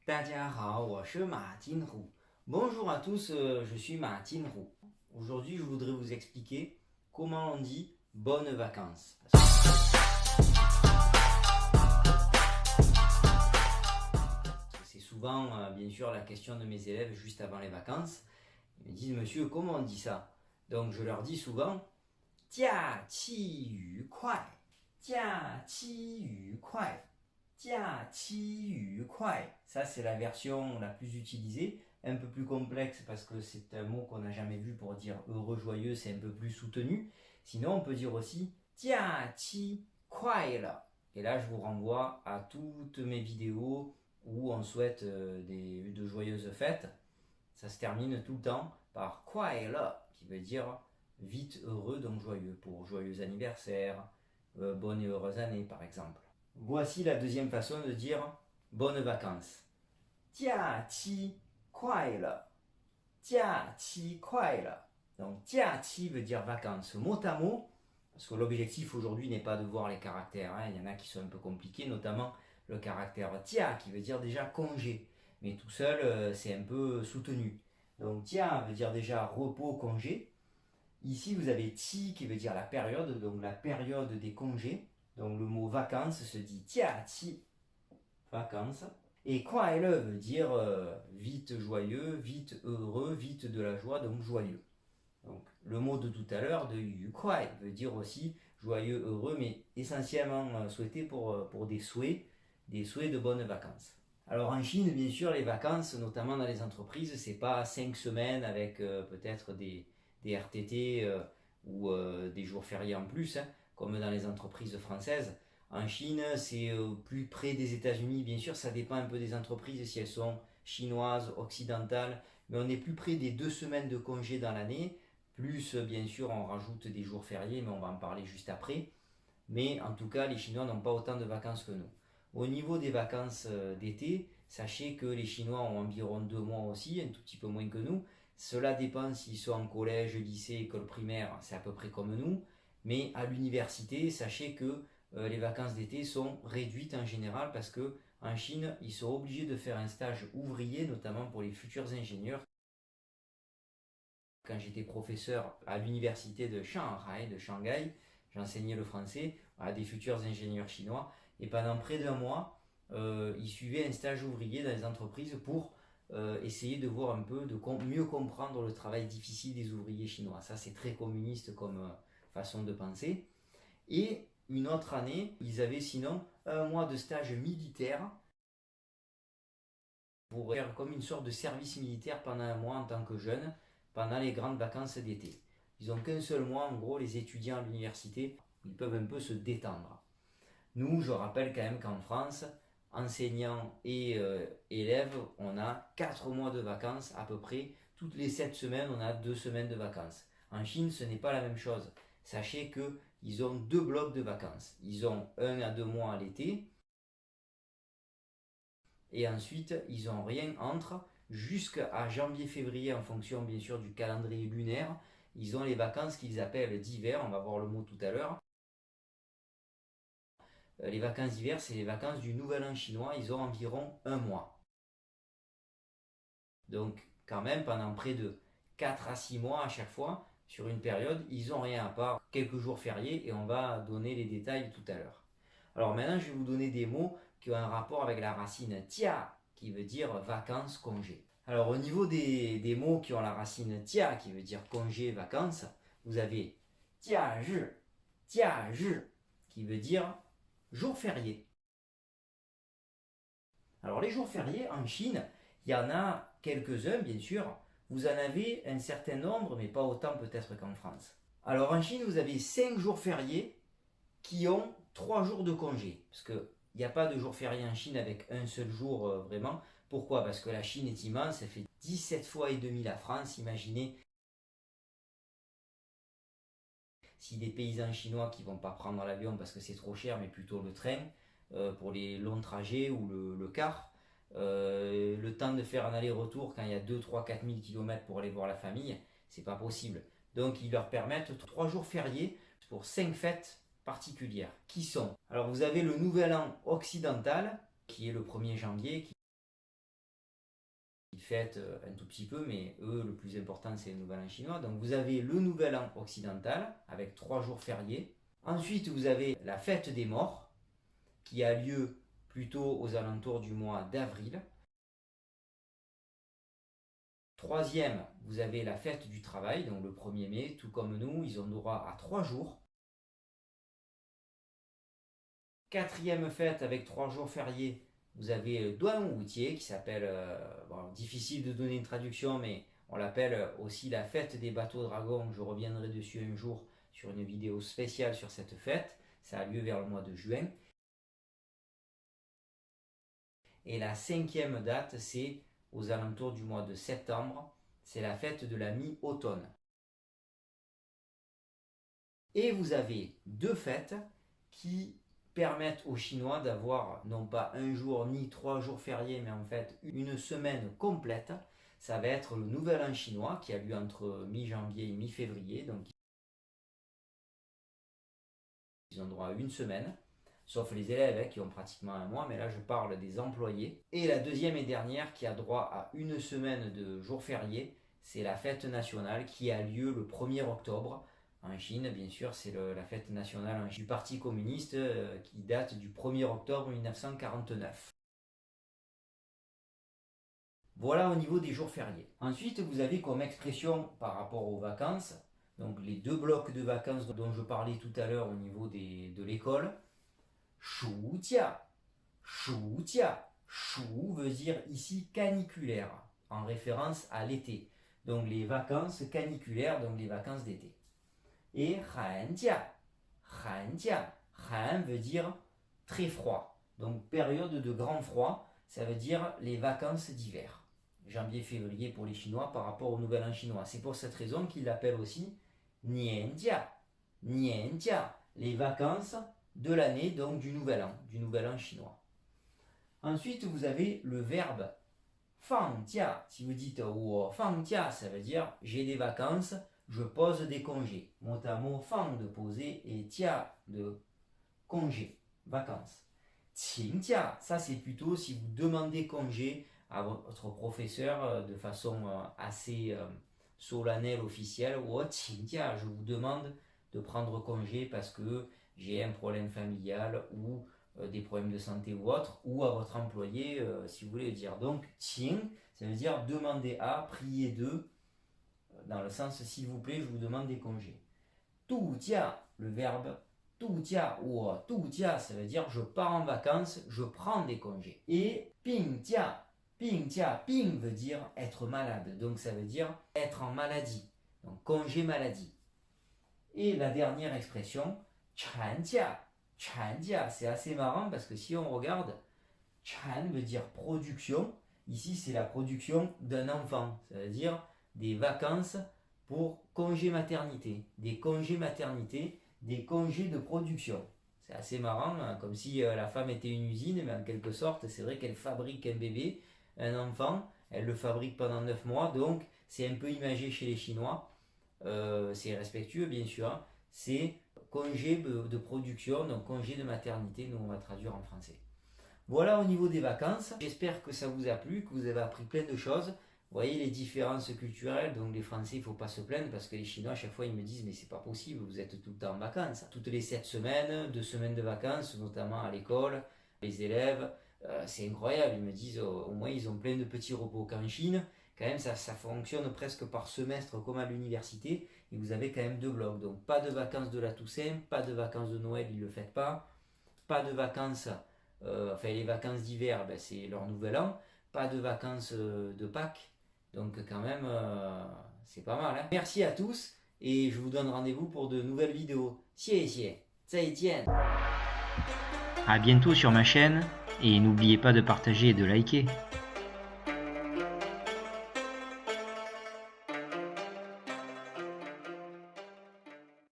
大家好，我是马金虎. Bonjour à tous, je suis Martin Roux. Aujourd'hui, je voudrais vous expliquer comment on dit bonnes vacances. C'est souvent, bien sûr, la question de mes élèves juste avant les vacances. Ils me disent, monsieur, comment on dit ça? Donc, je leur dis souvent, 假期愉快,假期愉快. 假期愉快. Ça, c'est la version la plus utilisée, un peu plus complexe parce que c'est un mot qu'on n'a jamais vu pour dire heureux, joyeux, c'est un peu plus soutenu. Sinon, on peut dire aussi 假期快乐. Et là, je vous renvoie à toutes mes vidéos où on souhaite de joyeuses fêtes. Ça se termine tout le temps par 快乐, qui veut dire vite heureux, donc joyeux, pour joyeux anniversaire, bonne et heureuse année, par exemple. Voici la deuxième façon de dire bonnes vacances. 假期快乐,假期快乐. Donc 假期 veut dire vacances mot à mot, parce que l'objectif aujourd'hui n'est pas de voir les caractères, hein. Il y en a qui sont un peu compliqués, notamment le caractère 假 qui veut dire déjà congé, mais tout seul c'est un peu soutenu. Donc 假 veut dire déjà repos, congé. Ici vous avez ti qui veut dire la période, donc la période des congés. Donc le mot vacances se dit 假期, vacances. Et 快乐 veut dire vite joyeux, vite heureux, vite de la joie, donc joyeux. Donc le mot de tout à l'heure, de 愉快, veut dire aussi joyeux, heureux, mais essentiellement souhaité pour des souhaits de bonnes vacances. Alors en Chine, bien sûr, les vacances, notamment dans les entreprises, c'est pas 5 semaines avec peut-être des RTT ou des jours fériés en plus, hein, comme dans les entreprises françaises. En Chine, c'est plus près des États-Unis, bien sûr, ça dépend un peu des entreprises si elles sont chinoises, occidentales, mais on est plus près des 2 semaines de congé dans l'année, plus bien sûr on rajoute des jours fériés, mais on va en parler juste après. Mais en tout cas, les Chinois n'ont pas autant de vacances que nous. Au niveau des vacances d'été, sachez que les Chinois ont environ 2 mois aussi, un tout petit peu moins que nous. Cela dépend s'ils sont en collège, lycée, école primaire, c'est à peu près comme nous. Mais à l'université, sachez que les vacances d'été sont réduites en général parce que en Chine, ils sont obligés de faire un stage ouvrier, notamment pour les futurs ingénieurs. Quand j'étais professeur à l'université de Shanghai, de Shanghai, j'enseignais le français à des futurs ingénieurs chinois. Et pendant près d'un mois, ils suivaient un stage ouvrier dans les entreprises pour essayer de voir un peu, de mieux comprendre le travail difficile des ouvriers chinois. Ça, c'est très communiste comme façon de penser. Et une autre année, ils avaient sinon un mois de stage militaire pour faire comme une sorte de service militaire pendant un mois en tant que jeune, pendant les grandes vacances d'été. Ils n'ont qu'un seul mois, en gros, les étudiants à l'université, ils peuvent un peu se détendre. Nous, je rappelle quand même qu'en France, enseignants et élèves, on a 4 mois de vacances à peu près. Toutes les 7 semaines, on a 2 semaines de vacances. En Chine, ce n'est pas la même chose. Sachez qu'ils ont 2 blocs de vacances. Ils ont 1 à 2 mois à l'été. Et ensuite, ils n'ont rien entre jusqu'à janvier-février, en fonction bien sûr du calendrier lunaire. Ils ont les vacances qu'ils appellent d'hiver, on va voir le mot tout à l'heure. Les vacances d'hiver, c'est les vacances du Nouvel An chinois, ils ont environ un mois. Donc quand même, pendant près de 4 à 6 mois à chaque fois, sur une période, ils n'ont rien à part quelques jours fériés et on va donner les détails tout à l'heure. Alors maintenant, je vais vous donner des mots qui ont un rapport avec la racine tia, qui veut dire vacances, congé. Alors au niveau des mots qui ont la racine tia, qui veut dire congé, vacances, vous avez tia zhi, qui veut dire jour férié. Alors les jours fériés en Chine, il y en a quelques-uns bien sûr. Vous en avez un certain nombre, mais pas autant peut-être qu'en France. Alors en Chine, vous avez 5 jours fériés qui ont 3 jours de congé. Parce qu'il n'y a pas de jour férié en Chine avec un seul jour vraiment. Pourquoi? Parce que la Chine est immense, elle fait 17 fois et demi la France. Imaginez si des paysans chinois qui ne vont pas prendre l'avion parce que c'est trop cher, mais plutôt le train pour les longs trajets ou le car. Le temps de faire un aller-retour quand il y a 2, 3, 4 000 km pour aller voir la famille, c'est pas possible. Donc ils leur permettent 3 jours fériés pour 5 fêtes particulières. Qui sont? Alors vous avez le Nouvel An occidental, qui est le 1er janvier, Ils fêtent un tout petit peu, mais eux, le plus important, c'est le Nouvel An chinois. Donc vous avez le Nouvel An occidental, avec 3 jours fériés. Ensuite, vous avez la fête des morts, qui a lieu plutôt aux alentours du mois d'avril. Troisième, vous avez la fête du travail, donc le 1er mai, tout comme nous, ils ont droit à 3 jours. Quatrième fête avec 3 jours fériés, vous avez Duan Wutie qui s'appelle, difficile de donner une traduction, mais on l'appelle aussi la fête des bateaux dragons. Je reviendrai dessus un jour sur une vidéo spéciale sur cette fête. Ça a lieu vers le mois de juin. Et la 5e date, c'est aux alentours du mois de septembre. C'est la fête de la mi-automne. Et vous avez 2 fêtes qui permettent aux Chinois d'avoir non pas un jour ni 3 jours fériés, mais en fait une semaine complète. Ça va être le Nouvel An chinois qui a lieu entre mi-janvier et mi-février. Donc ils ont droit à une semaine, sauf les élèves qui ont pratiquement un mois, mais là je parle des employés. Et la deuxième et dernière qui a droit à une semaine de jours fériés, c'est la fête nationale qui a lieu le 1er octobre. En Chine, bien sûr, c'est la fête nationale du Parti communiste qui date du 1er octobre 1949. Voilà au niveau des jours fériés. Ensuite, vous avez comme expression par rapport aux vacances, donc les 2 blocs de vacances dont je parlais tout à l'heure au niveau de l'école. Shujia. Shujia. Shu veut dire ici caniculaire, en référence à l'été. Donc les vacances caniculaires, donc les vacances d'été. Et Hanjia. Hanjia. Han veut dire très froid. Donc période de grand froid, ça veut dire les vacances d'hiver. Janvier-février pour les Chinois par rapport au Nouvel An chinois. C'est pour cette raison qu'ils l'appellent aussi Nianjia. Nianjia. Les vacances de l'année, donc du Nouvel An chinois. Ensuite, vous avez le verbe fangjia. Si vous dites fangjia, ça veut dire j'ai des vacances, je pose des congés. Mot à mot, fang de poser et tia de congé, vacances. Qingjia, ça c'est plutôt si vous demandez congé à votre professeur de façon assez solennelle, officielle. Ou qingjia, je vous demande de prendre congé parce que j'ai un problème familial ou des problèmes de santé ou autre, ou à votre employé si vous voulez le dire. Donc, qing, ça veut dire demander à, prier de, dans le sens s'il vous plaît, je vous demande des congés. Tujia, le verbe tujia ou tujia, ça veut dire je pars en vacances, je prends des congés. Et pingjia, pingjia, ping veut dire être malade, donc ça veut dire être en maladie, donc congé maladie. Et la dernière expression, chanjia. Chanjia, c'est assez marrant parce que si on regarde, chan veut dire production. Ici, c'est la production d'un enfant. Ça veut dire des vacances pour congé maternité. Des congés maternité, des congés de production. C'est assez marrant, hein, comme si la femme était une usine, mais en quelque sorte, c'est vrai qu'elle fabrique un bébé, un enfant. Elle le fabrique pendant 9 mois, donc c'est un peu imagé chez les Chinois. C'est respectueux, bien sûr. Hein. C'est congé de production, donc congé de maternité, nous on va traduire en français. Voilà au niveau des vacances. J'espère que ça vous a plu, que vous avez appris plein de choses. Vous voyez les différences culturelles, donc les Français, il ne faut pas se plaindre parce que les Chinois, à chaque fois, ils me disent mais c'est pas possible, vous êtes tout le temps en vacances. Toutes les 7 semaines, 2 semaines de vacances, notamment à l'école, les élèves, c'est incroyable. Ils me disent au moins ils ont plein de petits repos. Qu'en Chine, quand même, ça fonctionne presque par semestre comme à l'université et vous avez quand même 2 blocs. Donc pas de vacances de la Toussaint, pas de vacances de Noël, ils ne le fêtent pas. Pas de vacances, les vacances d'hiver, c'est leur nouvel an. Pas de vacances de Pâques. Donc quand même, c'est pas mal. Hein. Merci à tous et je vous donne rendez-vous pour de nouvelles vidéos. 谢谢，再见. À bientôt sur ma chaîne et n'oubliez pas de partager et de liker.